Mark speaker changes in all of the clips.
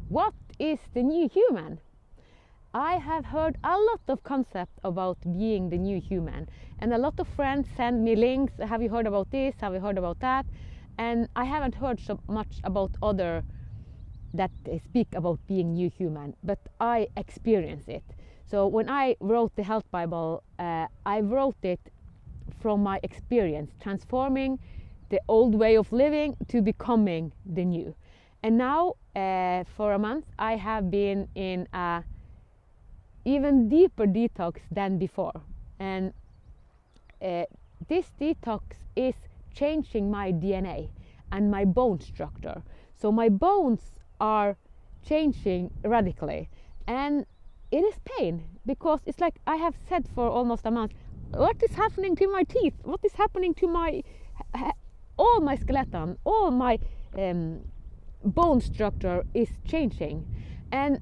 Speaker 1: what is the new human? I have heard a lot of concepts about being the new human, and a lot of friends send me links. Have you heard about this? Have you heard about that? And I haven't heard so much about other that speak about being new human, but I experience it. So when I wrote the Health Bible, I wrote it from my experience, transforming the old way of living to becoming the new. And now for a month I have been in a even deeper detox than before, and this detox is changing my DNA and my bone structure. So my bones are changing radically, and it is pain, because it's like I have said for almost a month, what is happening to my teeth? What is happening to my all my skeleton? All my bone structure is changing. And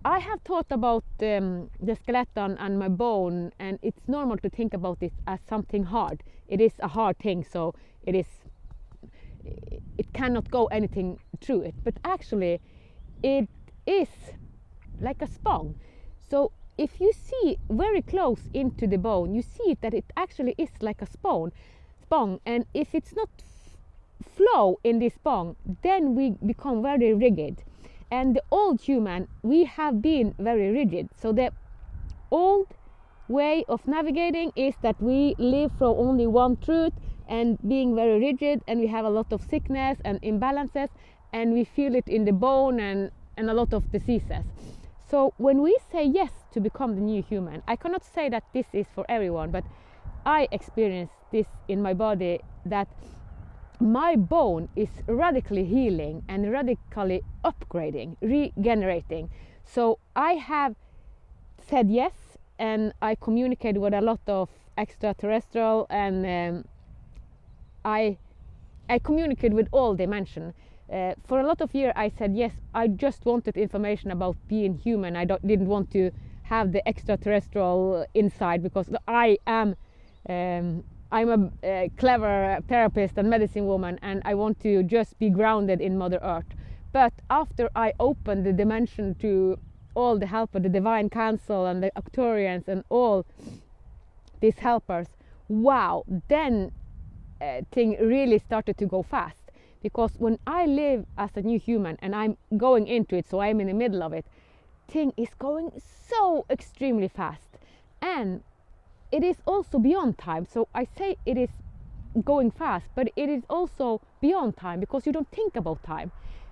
Speaker 1: I have thought about the skeleton and my bone, and it's normal to think about it as something hard. It is a hard thing, so it cannot go anything through it. But actually it is like a sponge. So if you see very close into the bone, you see that it actually is like a sponge. And if it's not flow in this sponge, then we become very rigid. And the old human, we have been very rigid. So the old way of navigating is that we live from only one truth and being very rigid, and we have a lot of sickness and imbalances, and we feel it in the bone and a lot of diseases. So when we say yes to become the new human, I cannot say that this is for everyone, but I experience this in my body, that my bone is radically healing and radically upgrading, regenerating. So I have said yes, and I communicate with a lot of extraterrestrial, and I communicate with all dimensions. For a lot of years I said yes, I just wanted information about being human. I didn't want to have the extraterrestrial inside, because I'm a clever therapist and medicine woman, and I want to just be grounded in Mother Earth. But after I opened the dimension to all the helpers, the divine council and the Arcturians and all these helpers, wow, then thing really started to go fast. Because when I live as a new human and I'm going into it, so I'm in the middle of it, thing is going so extremely fast. And it is also beyond time. So I say it is going fast, but it is also beyond time, because you don't think about time.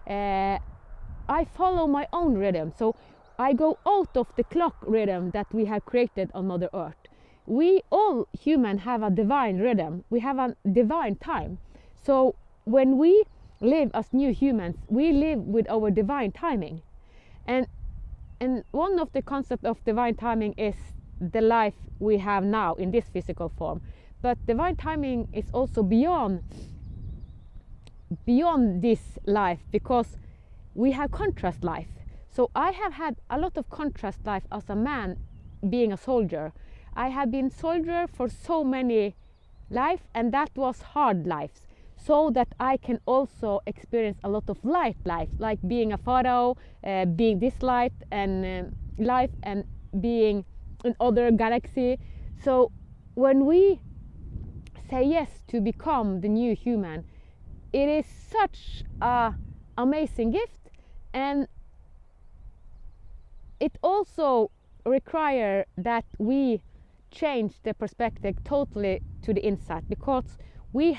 Speaker 1: I follow my own rhythm. So I go out of the clock rhythm that we have created on Mother Earth. We all humans have a divine rhythm. We have a divine time. So when we live as new humans, we live with our divine timing. And one of the concepts of divine timing is the life we have now in this physical form. But divine timing is also beyond this life, because we have contrast life. So I have had a lot of contrast life as a man, being a soldier. I have been soldier for so many lives, and that was hard lives, so that I can also experience a lot of light life, like being a pharaoh, being this light and life, and being in other galaxy. So when we say yes to become the new human, it is such a amazing gift, and it also requires that we change the perspective totally to the inside, because we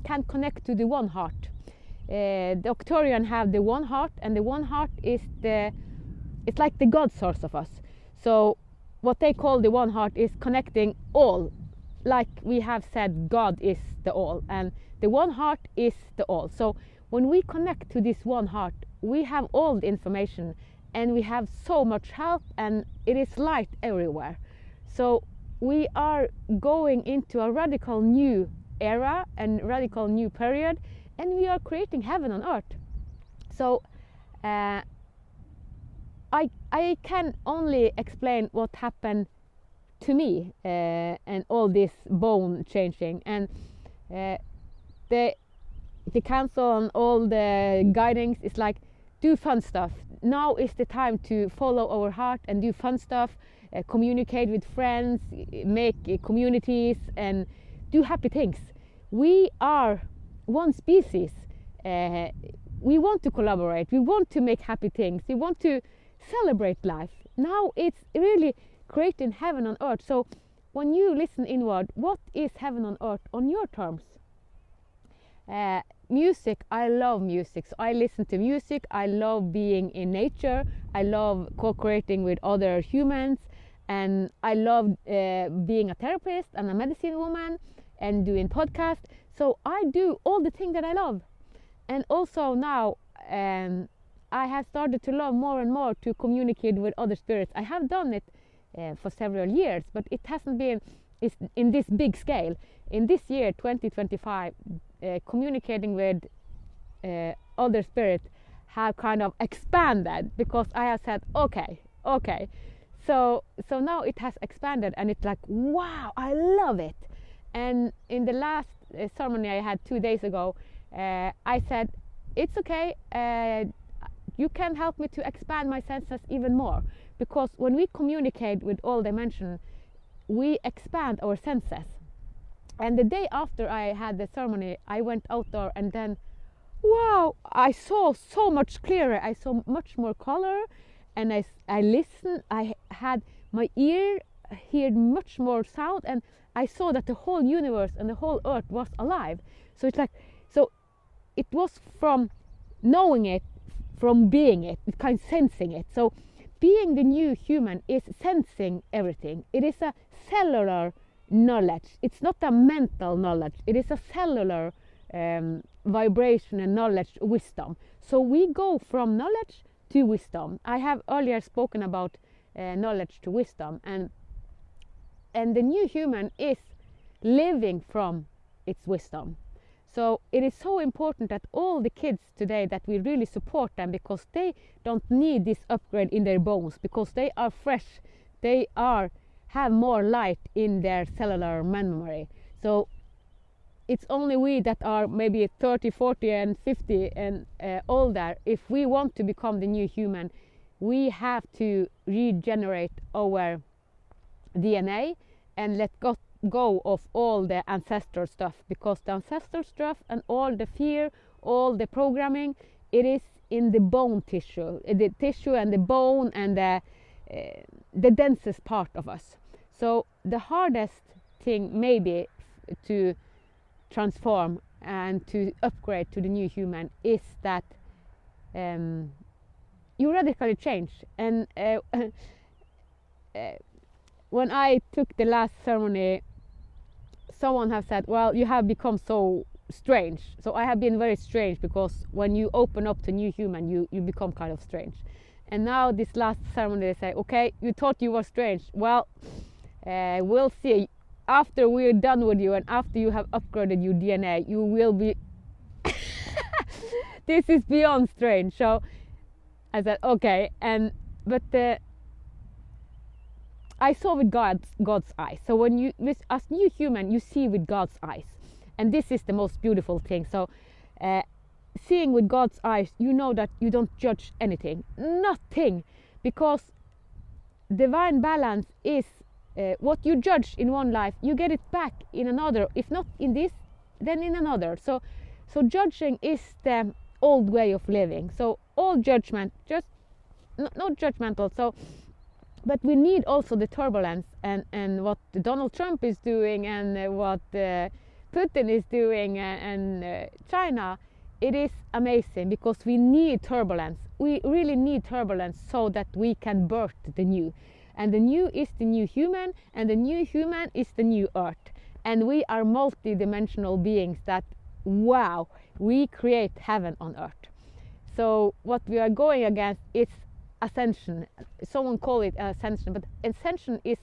Speaker 1: can connect to the one heart. The Arcturian have the one heart, and the one heart is it's like the God source of us. So what they call the one heart is connecting all. Like we have said, God is the all, and the one heart is the all. So when we connect to this one heart, we have all the information, and we have so much help, and it is light everywhere. So we are going into a radical new era and radical new period, and we are creating heaven on earth. So I can only explain what happened to me and all this bone changing, and the to cancel on all the guidings. It's like, do fun stuff. Now is the time to follow our heart and do fun stuff, communicate with friends, make communities, and do happy things. We are one species. We want to collaborate. We want to make happy things. We want to celebrate life. Now it's really creating heaven on earth. So when you listen inward, what is heaven on earth on your terms? Music, I love music. So I listen to music. I love being in nature. I love co-creating with other humans. And I love being a therapist and a medicine woman and doing podcasts. So I do all the things that I love. And also now I have started to love more and more to communicate with other spirits. I have done it for several years, but it hasn't been in this big scale. In this year, 2025, communicating with other spirits have kind of expanded, because I have said, okay. So now it has expanded, and it's like, wow, I love it. And in the last ceremony I had 2 days ago, I said, it's okay, you can help me to expand my senses even more, because when we communicate with all dimensions, we expand our senses. And the day after I had the ceremony, I went out there, and then, wow, I saw so much clearer. I saw much more color, and I listened. I had my ear heard much more sound, and I saw that the whole universe and the whole earth was alive. So it's like, so it was from knowing it, from being it, kind of sensing it. So being the new human is sensing everything. It is a cellular knowledge. It's not a mental knowledge. It is a cellular vibration and knowledge, wisdom. So we go from knowledge to wisdom. I have earlier spoken about knowledge to wisdom, and the new human is living from its wisdom. So it is so important that all the kids today, that we really support them, because they don't need this upgrade in their bones, because they are fresh. They have more light in their cellular memory. So it's only we that are maybe 30, 40 and 50 and older. If we want to become the new human, we have to regenerate our DNA and let go of all the ancestral stuff, because the ancestral stuff and all the fear, all the programming, it is in the bone tissue, the tissue and the bone and the densest part of us. So the hardest thing maybe to transform and to upgrade to the new human is that you radically change. And when I took the last ceremony, someone has said, well, you have become so strange. So I have been very strange, because when you open up to new human, you become kind of strange. And now this last ceremony, they say, okay, you thought you were strange. Well, we'll see. After we're done with you and after you have upgraded your DNA, you will be this is beyond strange. So I said, okay. But I saw with God's eyes. So when you, as new human, you see with God's eyes, and this is the most beautiful thing. So seeing with God's eyes, you know that you don't judge anything, nothing, because divine balance is what you judge in one life, you get it back in another. If not in this, then in another. So judging is the old way of living. So all judgment, just not judgmental. So, but we need also the turbulence, and what Donald Trump is doing, and what Putin is doing, and China. It is amazing, because we need turbulence. We really need turbulence so that we can birth the new. And the new is the new human, and the new human is the new earth. And we are multi-dimensional beings that, wow, we create heaven on earth. So what we are going against is ascension. Someone call it ascension, but ascension is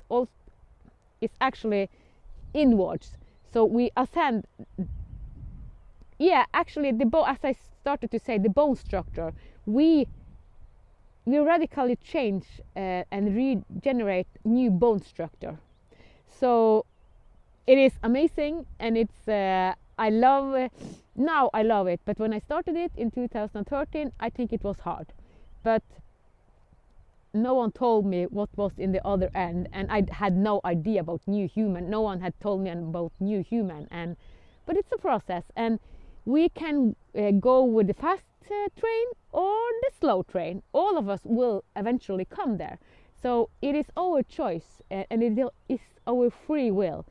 Speaker 1: actually inwards. So we ascend. Yeah, actually, as I started to say, the bone structure, we radically change and regenerate new bone structure. So it is amazing, and it's I love now I love it, but when I started it in 2013, I think it was hard, but no one told me what was in the other end, and I had no idea about new human. No one had told me about new human, and but it's a process, and we can go with the fast train or the slow train. All of us will eventually come there, so it is our choice, and it is our free will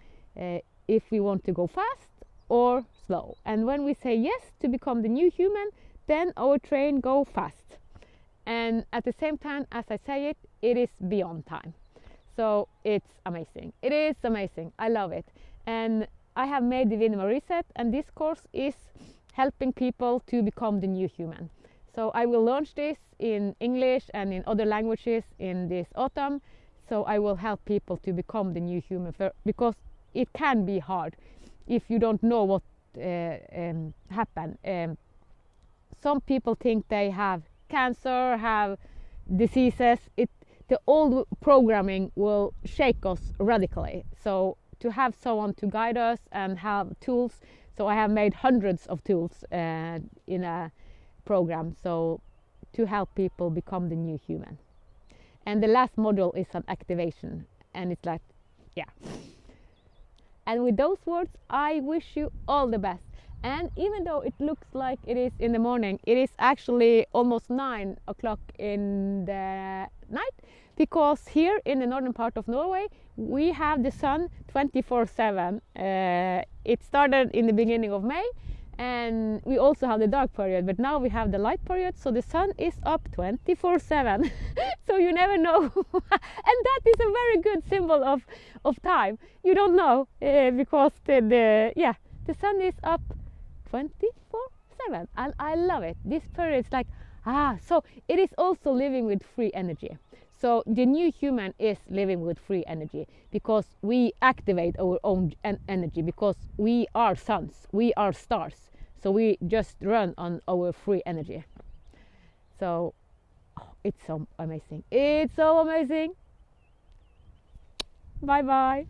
Speaker 1: if we want to go fast or slow. And when we say yes to become the new human, then our train go fast, and at the same time as I say it, it is beyond time. So it's amazing. It is amazing. I love it. And I have made the Vinema Reset, and this course is helping people to become the new human. So I will launch this in English and in other languages in this autumn. So I will help people to become the new human, because it can be hard if you don't know what happened. Some people think they have cancer, have diseases. The old programming will shake us radically. So to have someone to guide us and have tools. So I have made hundreds of tools in a program, so to help people become the new human. And the last module is an activation, and it's like, yeah. And with those words, I wish you all the best. And even though it looks like it is in the morning, it is actually almost 9 o'clock in the night, because here in the northern part of Norway, we have the sun 24/7. It started in the beginning of May, and we also have the dark period, but now we have the light period, so the sun is up 24/7. So you never know. And that is a very good symbol of time. You don't know because the sun is up 24/7, and I love it. This period is like, so it is also living with free energy. So the new human is living with free energy, because we activate our own energy, because we are suns, we are stars. So we just run on our free energy. So it's so amazing. It's so amazing. Bye bye.